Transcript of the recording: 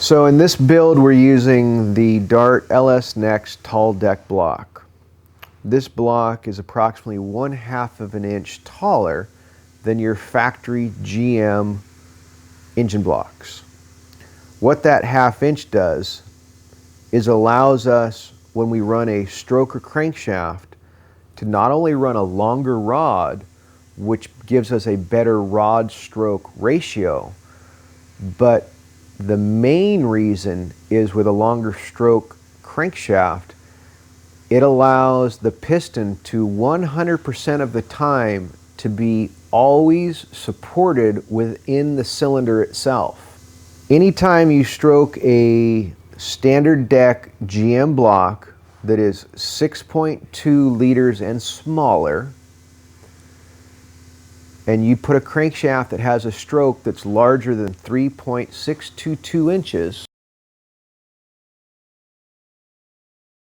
So in this build we're using the Dart LS Next tall deck block. This block is approximately 1/2 of an inch taller than your factory GM engine blocks. What that 1/2 inch does is allows us, when we run a stroke or crankshaft, to not only run a longer rod, which gives us a better rod stroke ratio, but the main reason is with a longer stroke crankshaft, it allows the piston to 100% of the time to be always supported within the cylinder itself. Anytime you stroke a standard deck GM block that is 6.2 liters and smaller, and you put a crankshaft that has a stroke that's larger than 3.622 inches,